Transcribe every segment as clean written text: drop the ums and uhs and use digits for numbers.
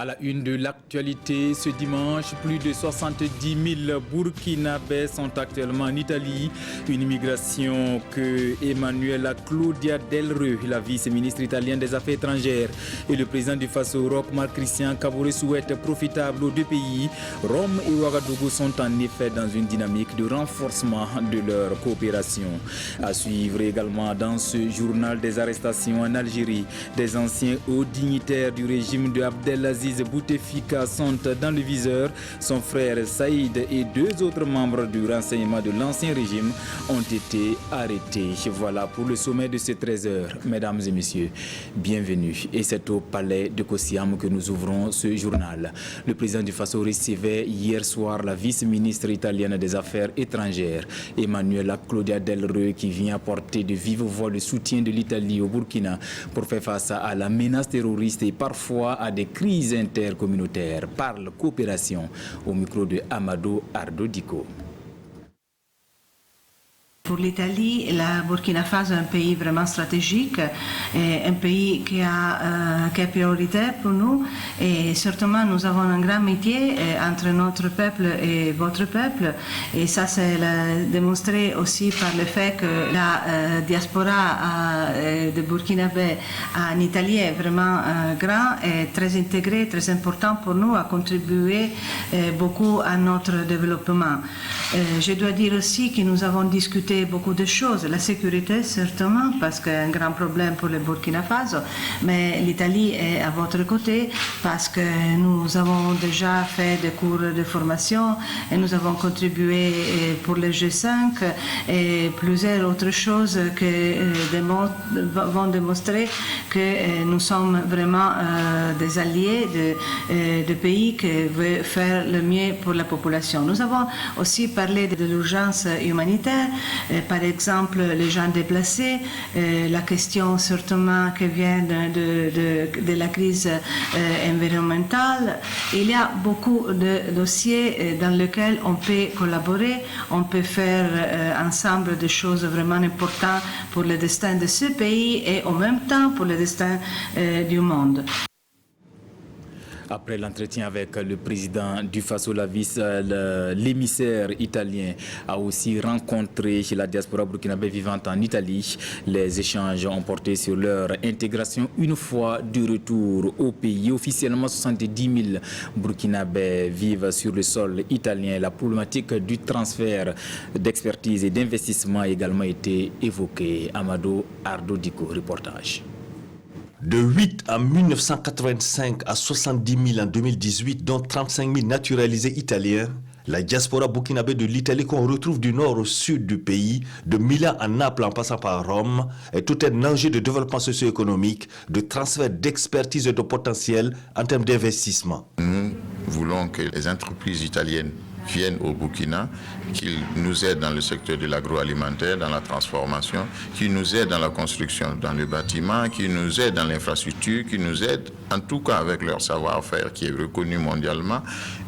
À la une de l'actualité, ce dimanche, plus de 70 000 Burkinabés sont actuellement en Italie. Une immigration que Emanuela Claudia Del Re, la vice-ministre italienne des Affaires étrangères, et le président du Faso, Roch-Marc Christian Kaboré, souhaitent profitable aux deux pays. Rome et Ouagadougou sont en effet dans une dynamique de renforcement de leur coopération. À suivre également dans ce journal des arrestations en Algérie. Des anciens hauts dignitaires du régime de Abdelaziz Bouteflika sont dans le viseur. Son frère Saïd et deux autres membres du renseignement de l'ancien régime ont été arrêtés. Voilà pour le sommet de ces 13 heures. Mesdames et messieurs, bienvenue. Et c'est au palais de Kosiam que nous ouvrons ce journal. Le président du Faso recevait hier soir la vice-ministre italienne des Affaires étrangères, Emanuela Claudia Del Re, qui vient apporter de vive voix le soutien de l'Italie au Burkina pour faire face à la menace terroriste et parfois à des crises intercommunautaires. Parle coopération au micro de Amadou Ardo Diko. Pour l'Italie, la Burkina Faso est un pays vraiment stratégique, un pays qui est prioritaire pour nous et certainement nous avons un grand métier entre notre peuple et votre peuple et ça c'est démontré aussi par le fait que la diaspora de Burkinabé en Italie est vraiment grand et très intégrée, très important pour nous à contribuer beaucoup à notre développement. Je dois dire aussi que nous avons discuté beaucoup de choses, la sécurité certainement parce que c'est un grand problème pour le Burkina Faso, mais l'Italie est à votre côté parce que nous avons déjà fait des cours de formation et nous avons contribué pour le G5 et plusieurs autres choses qui vont démontrer que nous sommes vraiment des alliés de pays qui veulent faire le mieux pour la population. Nous avons aussi parlé de l'urgence humanitaire, par exemple les gens déplacés, la question certainement qui vient de la crise environnementale. Il y a beaucoup de dossiers dans lesquels on peut collaborer, on peut faire ensemble des choses vraiment importantes pour le destin de ce pays et en même temps pour le destin du monde. Après l'entretien avec le président du Faso, l'émissaire italien a aussi rencontré la diaspora burkinabé vivante en Italie. Les échanges ont porté sur leur intégration une fois de retour au pays. Officiellement, 70 000 burkinabés vivent sur le sol italien. La problématique du transfert d'expertise et d'investissement a également été évoquée. Amadou Ardo Diko, reportage. De 8 en 1985 à 70 000 en 2018, dont 35 000 naturalisés italiens, la diaspora burkinabé de l'Italie qu'on retrouve du nord au sud du pays, de Milan à Naples en passant par Rome, est tout un enjeu de développement socio-économique, de transfert d'expertise et de potentiel en termes d'investissement. Nous voulons que les entreprises italiennes viennent au Burkina, qu'ils nous aident dans le secteur de l'agroalimentaire, dans la transformation, qu'ils nous aident dans la construction, dans le bâtiment, qu'ils nous aident dans l'infrastructure, qu'ils nous aident en tout cas avec leur savoir-faire qui est reconnu mondialement,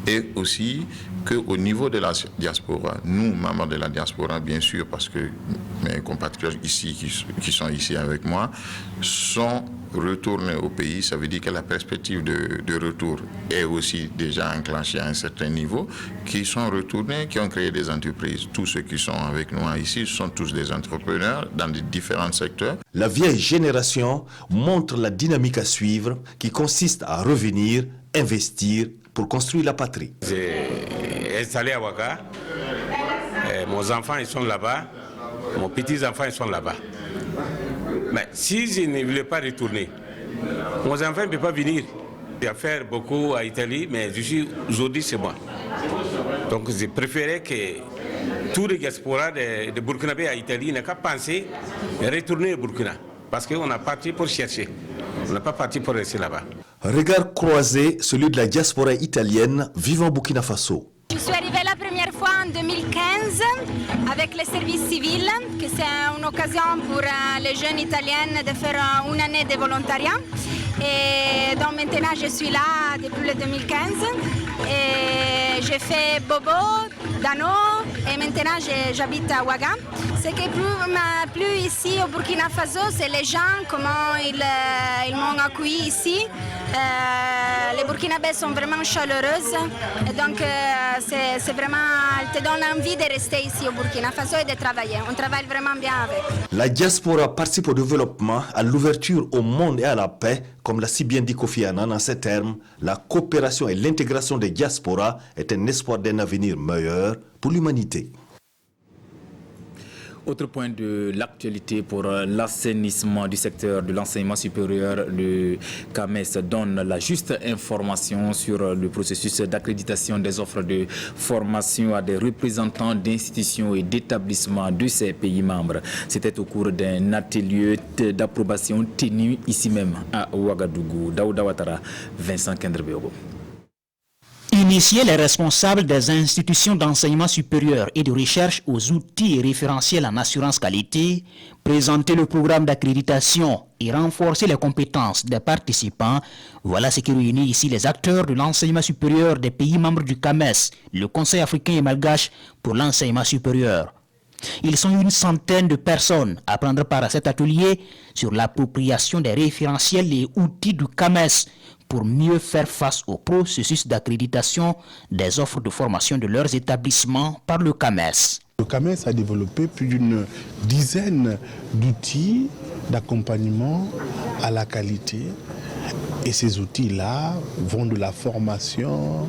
et aussi qu'au niveau de la diaspora, nous, membres de la diaspora, bien sûr, parce que mes compatriotes ici, qui sont ici avec moi, sont retournés au pays. Ça veut dire que la perspective de retour est aussi déjà enclenchée à un certain niveau, qui sont retournés, qui ont créé des entreprises. Tous ceux qui sont avec nous ici sont tous des entrepreneurs dans des différents secteurs. La vieille génération montre la dynamique à suivre qui consiste à revenir, investir pour construire la patrie. J'ai installé à Ouaga, mes enfants ils sont là-bas, mes petits-enfants ils sont là-bas. Mais si je ne voulais pas retourner, mes enfants ne peuvent pas venir. J'ai fait beaucoup à Italie, mais je suis aujourd'hui chez moi. Donc j'ai préféré que tous les diasporas de Burkinabé à Italie n'aient qu'à penser à retourner au Burkina. Parce qu'on a parti pour chercher, on n'a pas parti pour rester là-bas. Regard croisé, celui de la diaspora italienne vivant au Burkina Faso. Je suis arrivée la première fois en 2015 avec le service civil, que c'est une occasion pour les jeunes italiennes de faire une année de volontariat. Et donc maintenant je suis là depuis le 2015 et j'ai fait Bobo, Dano, et maintenant j'habite à Ouaga. Ce qui m'a plu ici au Burkina Faso, c'est les gens, comment ils m'ont accueilli ici. Les Burkinabés sont vraiment chaleureuses et donc c'est vraiment, elles te donnent envie de rester ici au Burkina Faso et de travailler. On travaille vraiment bien avec. La diaspora participe au développement, à l'ouverture au monde et à la paix. Comme l'a si bien dit Kofi Annan en ces termes, la coopération et l'intégration des diasporas est un espoir d'un avenir meilleur pour l'humanité. Autre point de l'actualité pour l'assainissement du secteur de l'enseignement supérieur, le CAMES donne la juste information sur le processus d'accréditation des offres de formation à des représentants d'institutions et d'établissements de ces pays membres. C'était au cours d'un atelier d'approbation tenu ici même à Ouagadougou. Daouda Ouattara, Vincent Kendrebeogo. Initier les responsables des institutions d'enseignement supérieur et de recherche aux outils et référentiels en assurance qualité, présenter le programme d'accréditation et renforcer les compétences des participants, voilà ce qui réunit ici les acteurs de l'enseignement supérieur des pays membres du CAMES, le Conseil africain et malgache pour l'enseignement supérieur. Ils sont une centaine de personnes à prendre part à cet atelier sur l'appropriation des référentiels et outils du CAMES pour mieux faire face au processus d'accréditation des offres de formation de leurs établissements par le CAMES. Le CAMES a développé plus d'une dizaine d'outils d'accompagnement à la qualité. Et ces outils-là vont de la formation,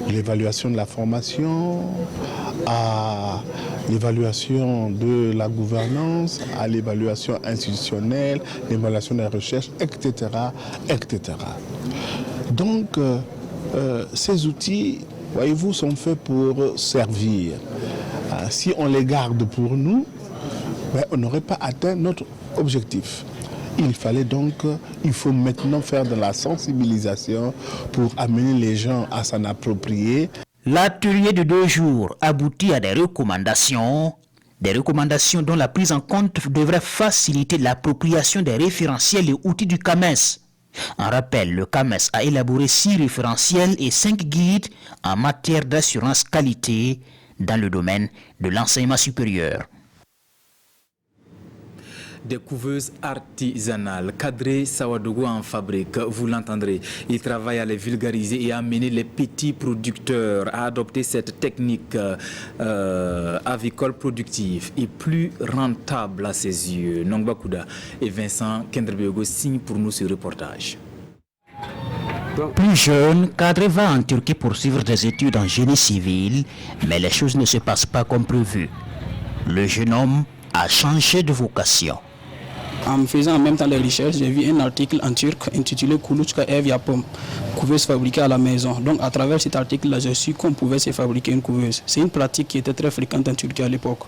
l'évaluation de la formation, à l'évaluation de la gouvernance, à l'évaluation institutionnelle, l'évaluation de la recherche, etc. etc. Donc, ces outils, voyez-vous, sont faits pour servir. Si on les garde pour nous, on n'aurait pas atteint notre objectif. Il faut maintenant faire de la sensibilisation pour amener les gens à s'en approprier. L'atelier de 2 jours aboutit à des recommandations dont la prise en compte devrait faciliter l'appropriation des référentiels et outils du CAMES. En rappel, le CAMES a élaboré 6 référentiels et 5 guides en matière d'assurance qualité dans le domaine de l'enseignement supérieur. Des couveuses artisanales. Kadri Sawadougou en fabrique, vous l'entendrez. Il travaille à les vulgariser et à amener les petits producteurs à adopter cette technique avicole productive et plus rentable à ses yeux. Nongba Kouda et Vincent Kendrebeogo signent pour nous ce reportage. Plus jeune, Kadri va en Turquie poursuivre des études en génie civil, mais les choses ne se passent pas comme prévu. Le jeune homme a changé de vocation. En faisant en même temps les recherches, j'ai vu un article en turc intitulé Kuluçka ev yapım, couveuse fabriquée à la maison. Donc à travers cet article-là, j'ai su qu'on pouvait se fabriquer une couveuse. C'est une pratique qui était très fréquente en Turquie à l'époque.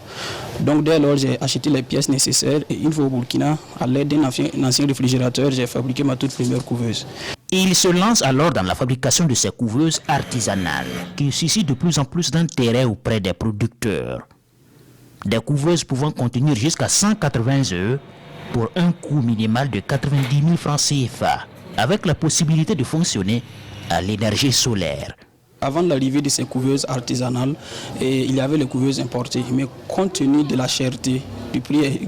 Donc dès lors, j'ai acheté les pièces nécessaires et une fois au Burkina, à l'aide d'un ancien réfrigérateur, j'ai fabriqué ma toute première couveuse. Il se lance alors dans la fabrication de ces couveuses artisanales qui suscitent de plus en plus d'intérêt auprès des producteurs. Des couveuses pouvant contenir jusqu'à 180 œufs pour un coût minimal de 90 000 francs CFA, avec la possibilité de fonctionner à l'énergie solaire. Avant l'arrivée de ces couveuses artisanales, il y avait les couveuses importées, mais compte tenu de la cherté, du prix,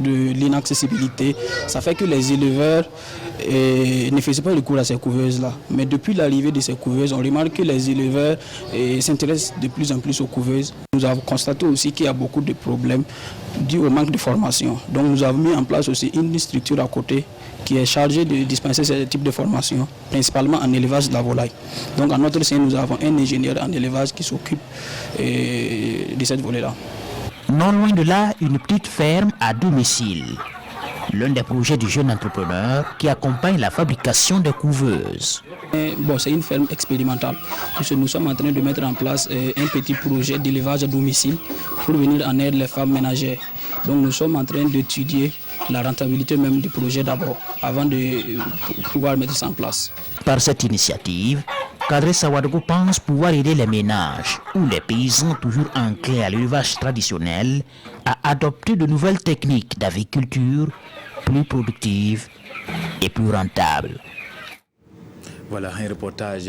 de l'inaccessibilité, ça fait que les éleveurs ne faisaient pas recours à ces couveuses-là. Mais depuis l'arrivée de ces couveuses, on remarque que les éleveurs s'intéressent de plus en plus aux couveuses. Nous avons constaté aussi qu'il y a beaucoup de problèmes dus au manque de formation. Donc nous avons mis en place aussi une structure à côté qui est chargée de dispenser ce type de formation, principalement en élevage de la volaille. Donc en notre sein, nous avons un ingénieur en élevage qui s'occupe de cette volaille-là. Non loin de là, une petite ferme à domicile. L'un des projets du jeune entrepreneur qui accompagne la fabrication des couveuses. C'est une ferme expérimentale. Nous sommes en train de mettre en place un petit projet d'élevage à domicile pour venir en aide les femmes ménagères. Donc nous sommes en train d'étudier la rentabilité même du projet d'abord, avant de pouvoir mettre ça en place. Par cette initiative, Kadri Sawadougou pense pouvoir aider les ménages ou les paysans toujours enclins à l'élevage traditionnel à adopter de nouvelles techniques d'aviculture plus productives et plus rentables. Voilà un reportage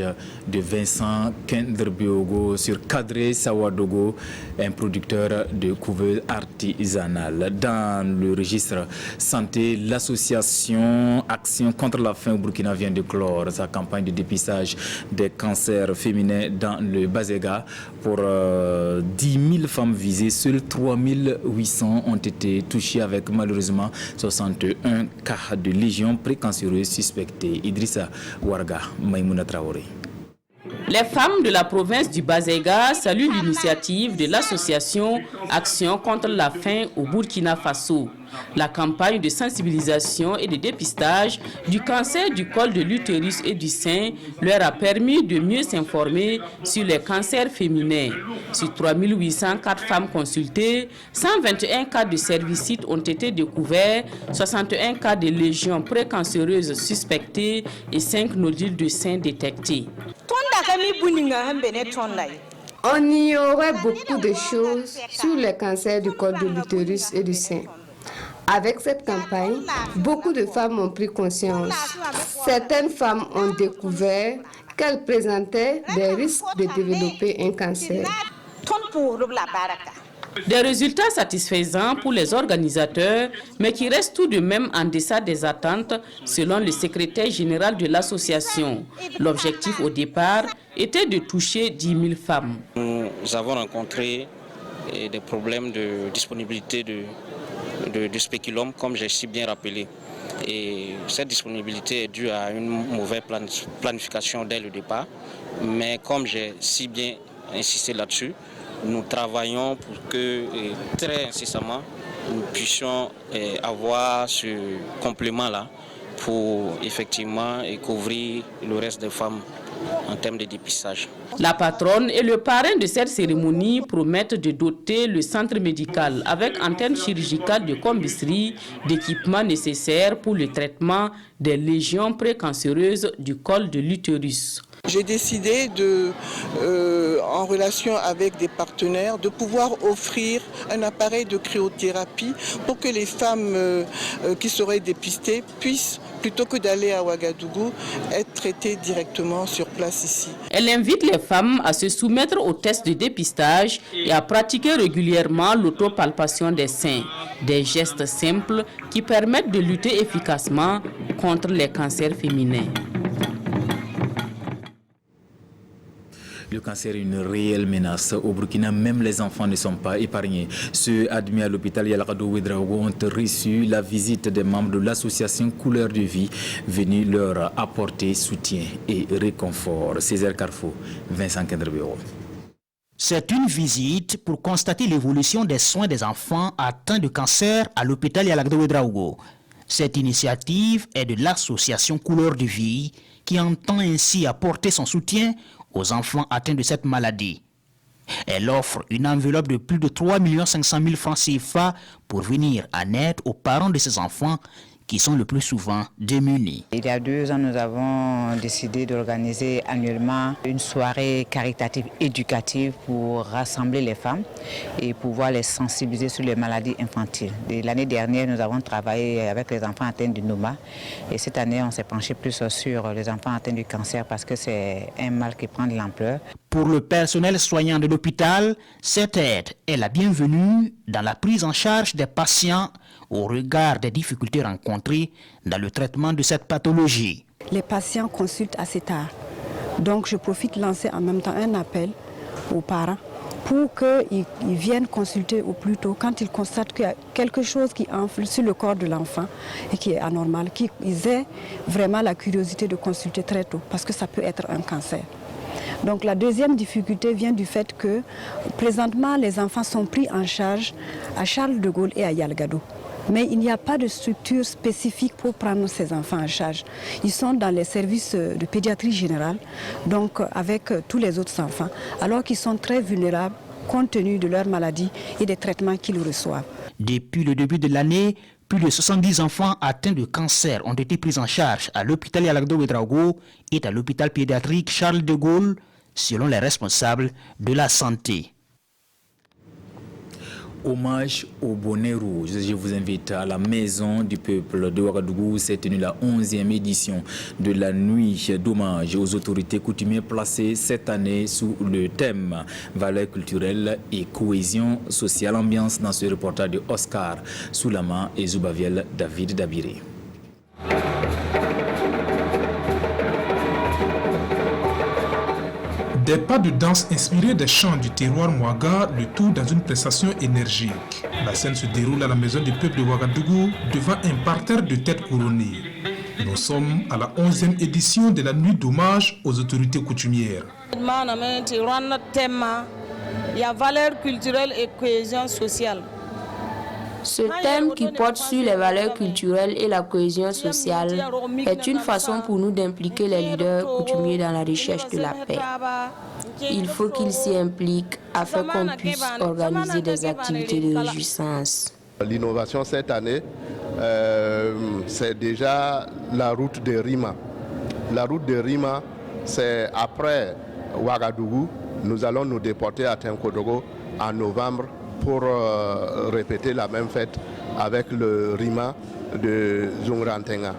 de Vincent Kenderbiogo sur Kadre Sawadogo, un producteur de couveuses artisanales. Dans le registre santé, l'association Action contre la faim au Burkina vient de clore sa campagne de dépistage des cancers féminins dans le Bazega. Pour 10 000 femmes visées, seules 3 800 ont été touchées avec malheureusement 61 cas de légion précancéreuse suspectée. Idrissa Warga, Maïmouna Traoré. Les femmes de la province du Bazega saluent l'initiative de l'association Action contre la faim au Burkina Faso. La campagne de sensibilisation et de dépistage du cancer du col de l'utérus et du sein leur a permis de mieux s'informer sur les cancers féminins. Sur 3 804 femmes consultées, 121 cas de cervicite ont été découverts, 61 cas de légions précancéreuses suspectées et 5 nodules de sein détectés. On ignorait beaucoup de choses sur les cancers du col de l'utérus et du sein. Avec cette campagne, beaucoup de femmes ont pris conscience. Certaines femmes ont découvert qu'elles présentaient des risques de développer un cancer. Des résultats satisfaisants pour les organisateurs, mais qui restent tout de même en deçà des attentes, selon le secrétaire général de l'association. L'objectif au départ était de toucher 10 000 femmes. Nous avons rencontré des problèmes de disponibilité de spéculum, comme j'ai si bien rappelé. Et cette disponibilité est due à une mauvaise planification dès le départ. Mais comme j'ai si bien insisté là-dessus, nous travaillons pour que très incessamment nous puissions avoir ce complément-là pour effectivement couvrir le reste des femmes en termes de dépistage. La patronne et le parrain de cette cérémonie promettent de doter le centre médical avec antenne chirurgicale de Combisserie d'équipements nécessaires pour le traitement des légions précancéreuses du col de l'utérus. J'ai décidé en relation avec des partenaires, de pouvoir offrir un appareil de cryothérapie pour que les femmes qui seraient dépistées puissent, plutôt que d'aller à Ouagadougou, être traitées directement sur place ici. Elle invite les femmes à se soumettre aux tests de dépistage et à pratiquer régulièrement l'autopalpation des seins, des gestes simples qui permettent de lutter efficacement contre les cancers féminins. Le cancer est une réelle menace. Au Burkina, même les enfants ne sont pas épargnés. Ceux admis à l'hôpital Yalgado Ouedraogo ont reçu la visite des membres de l'association Couleur de Vie, venus leur apporter soutien et réconfort. Césaire Carrefour, Vincent Kendrebeo. C'est une visite pour constater l'évolution des soins des enfants atteints de cancer à l'hôpital Yalgado Ouedraogo. Cette initiative est de l'association Couleur de Vie qui entend ainsi apporter son soutien aux enfants atteints de cette maladie. Elle offre une enveloppe de plus de 3 500 000 francs CFA pour venir en aide aux parents de ces enfants qui sont le plus souvent démunis. Il y a 2 ans, nous avons décidé d'organiser annuellement une soirée caritative éducative pour rassembler les femmes et pouvoir les sensibiliser sur les maladies infantiles. L'année dernière, nous avons travaillé avec les enfants atteints du Noma et cette année, on s'est penché plus sur les enfants atteints du cancer parce que c'est un mal qui prend de l'ampleur. Pour le personnel soignant de l'hôpital, cette aide est la bienvenue dans la prise en charge des patients au regard des difficultés rencontrées dans le traitement de cette pathologie. Les patients consultent assez tard. Donc je profite de lancer en même temps un appel aux parents pour qu'ils viennent consulter au plus tôt quand ils constatent qu'il y a quelque chose qui enfle sur le corps de l'enfant et qui est anormal, qu'ils aient vraiment la curiosité de consulter très tôt parce que ça peut être un cancer. Donc la deuxième difficulté vient du fait que présentement les enfants sont pris en charge à Charles de Gaulle et à Yalgado. Mais il n'y a pas de structure spécifique pour prendre ces enfants en charge. Ils sont dans les services de pédiatrie générale, donc avec tous les autres enfants, alors qu'ils sont très vulnérables compte tenu de leur maladie et des traitements qu'ils reçoivent. Depuis le début de l'année, plus de 70 enfants atteints de cancer ont été pris en charge à l'hôpital Yalgado Ouedraogo et à l'hôpital pédiatrique Charles de Gaulle, selon les responsables de la santé. Hommage au bonnet rouge. Je vous invite à la maison du peuple de Ouagadougou. C'est tenu la 11e édition de la nuit d'hommage aux autorités coutumières placées cette année sous le thème valeurs culturelles et cohésion sociale. Ambiance dans ce reportage de Oscar Soulama et Zoubaviel David Dabiré. Des pas de danse inspirés des chants du terroir Mouaga, le tout dans une prestation énergique. La scène se déroule à la maison du peuple de Ouagadougou devant un parterre de têtes couronnées. Nous sommes à la 11e édition de la nuit d'hommage aux autorités coutumières. Il y a valeurs culturelles et cohésion sociale. Ce thème qui porte sur les valeurs culturelles et la cohésion sociale est une façon pour nous d'impliquer les leaders coutumiers dans la recherche de la paix. Il faut qu'ils s'y impliquent afin qu'on puisse organiser des activités de réjouissance. L'innovation cette année, c'est déjà la route de Rima. La route de Rima, c'est après Ouagadougou. Nous allons nous déporter à Tinkodogo en novembre pour répéter la même fête avec le Rima de Zungrantenga.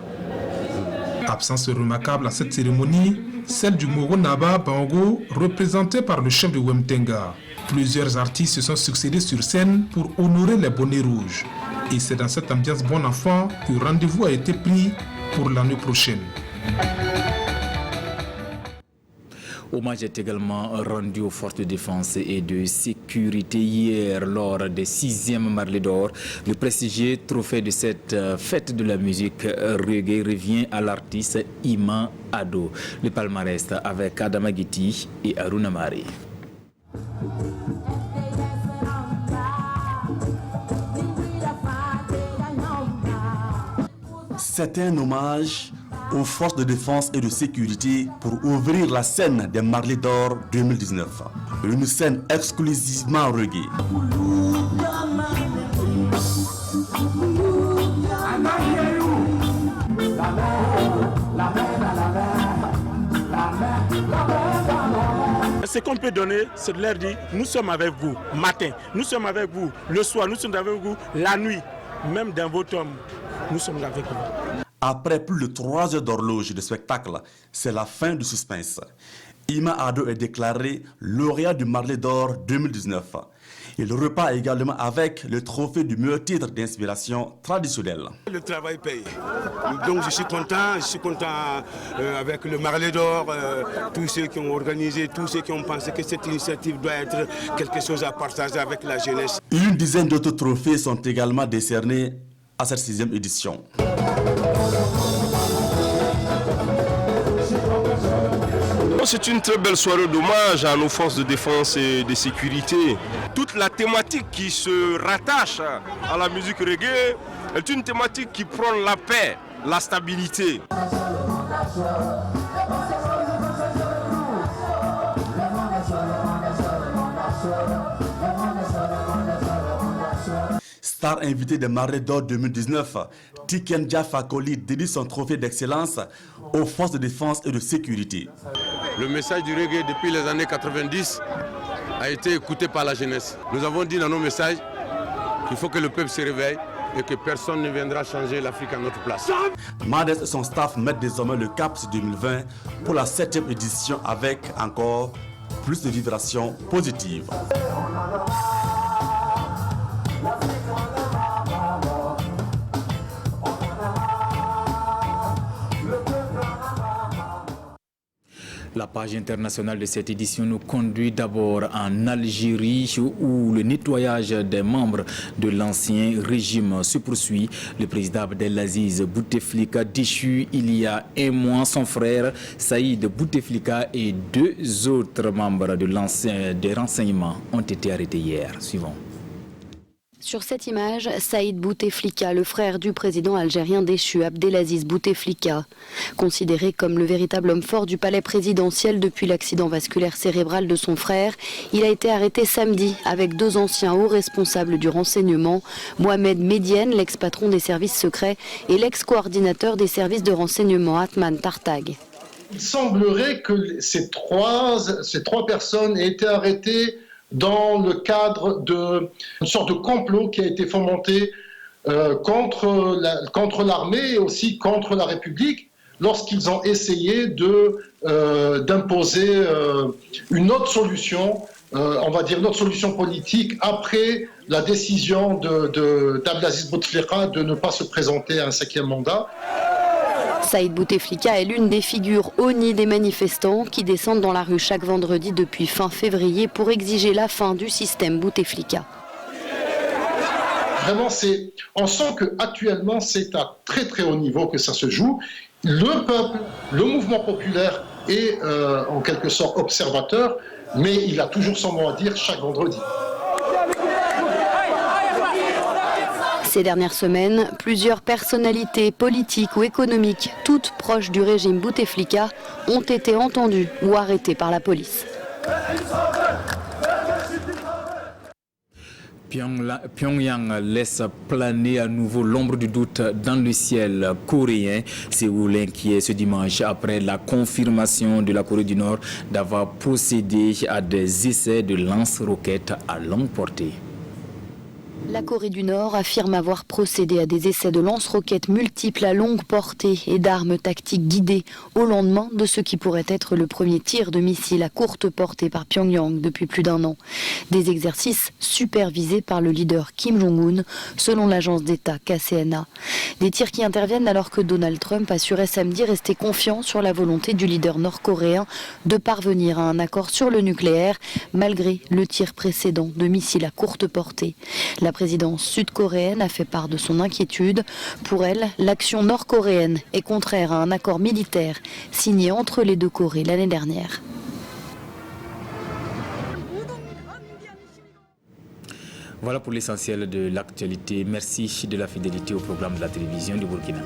Absence remarquable à cette cérémonie, celle du Moro Naba Bango, représenté par le chef de Wemtenga. Plusieurs artistes se sont succédés sur scène pour honorer les bonnets rouges. Et c'est dans cette ambiance bon enfant que rendez-vous a été pris pour l'année prochaine. Hommage est également rendu aux forces de défense et de sécurité hier lors des 6e Marley d'Or. Le prestigieux trophée de cette fête de la musique reggae revient à l'artiste Ima Ado. Le palmarès avec Adama Giti et Aruna Mari. C'est un hommage aux forces de défense et de sécurité pour ouvrir la scène des Marley d'Or 2019. Une scène exclusivement reggae. Ce qu'on peut donner, c'est de leur dire, nous sommes avec vous matin, nous sommes avec vous le soir, nous sommes avec vous la nuit, même dans vos tombes, nous sommes avec vous. Après plus de 3 heures d'horloge de spectacle, c'est la fin du suspense. Ima Ado est déclaré lauréat du Marley d'Or 2019. Il repart également avec le trophée du meilleur titre d'inspiration traditionnelle. Le travail paye. Donc je suis content avec le Marley d'Or, tous ceux qui ont organisé, tous ceux qui ont pensé que cette initiative doit être quelque chose à partager avec la jeunesse. Une dizaine d'autres trophées sont également décernés à cette 6e édition. C'est une très belle soirée d'hommage à nos forces de défense et de sécurité. Toute la thématique qui se rattache à la musique reggae est une thématique qui prône la paix, la stabilité. Star invité des Marley d'Or 2019, Tikenja Fakoli dédie son trophée d'excellence aux forces de défense et de sécurité. Le message du reggae depuis les années 90 a été écouté par la jeunesse. Nous avons dit dans nos messages qu'il faut que le peuple se réveille et que personne ne viendra changer l'Afrique à notre place. Madès et son staff mettent désormais le cap sur 2020 pour la 7e édition avec encore plus de vibrations positives. La page internationale de cette édition nous conduit d'abord en Algérie où le nettoyage des membres de l'ancien régime se poursuit. Le président Abdelaziz Bouteflika déchu il y a un mois. Son frère Saïd Bouteflika et 2 autres membres des renseignements ont été arrêtés hier. Suivant. Sur cette image, Saïd Bouteflika, le frère du président algérien déchu Abdelaziz Bouteflika, considéré comme le véritable homme fort du palais présidentiel depuis l'accident vasculaire cérébral de son frère, il a été arrêté samedi avec 2 anciens hauts responsables du renseignement, Mohamed Medienne, l'ex-patron des services secrets, et l'ex-coordinateur des services de renseignement Atman Tartag. Il semblerait que ces trois personnes aient été arrêtées dans le cadre d'une sorte de complot qui a été fomenté contre l'armée et aussi contre la République lorsqu'ils ont essayé d'imposer une autre solution, on va dire une autre solution politique après la décision d'Abdelaziz Bouteflika de ne pas se présenter à un 5e mandat. Saïd Bouteflika est l'une des figures honnies des manifestants qui descendent dans la rue chaque vendredi depuis fin février pour exiger la fin du système Bouteflika. Vraiment, on sent qu'actuellement, c'est à très très haut niveau que ça se joue. Le peuple, le mouvement populaire est en quelque sorte observateur, mais il a toujours son mot à dire chaque vendredi. Ces dernières semaines, plusieurs personnalités politiques ou économiques, toutes proches du régime Bouteflika, ont été entendues ou arrêtées par la police. Pyongyang laisse planer à nouveau l'ombre du doute dans le ciel coréen. Séoul inquiet ce dimanche après la confirmation de la Corée du Nord d'avoir procédé à des essais de lance-roquettes à longue portée. La Corée du Nord affirme avoir procédé à des essais de lance-roquettes multiples à longue portée et d'armes tactiques guidées au lendemain de ce qui pourrait être le premier tir de missiles à courte portée par Pyongyang depuis plus d'1 an. Des exercices supervisés par le leader Kim Jong-un, selon l'agence d'État KCNA. Des tirs qui interviennent alors que Donald Trump assurait samedi rester confiant sur la volonté du leader nord-coréen de parvenir à un accord sur le nucléaire, malgré le tir précédent de missiles à courte portée. La présidence sud-coréenne a fait part de son inquiétude. Pour elle, l'action nord-coréenne est contraire à un accord militaire signé entre les deux Corées l'année dernière. Voilà pour l'essentiel de l'actualité. Merci de la fidélité au programme de la télévision du Burkina.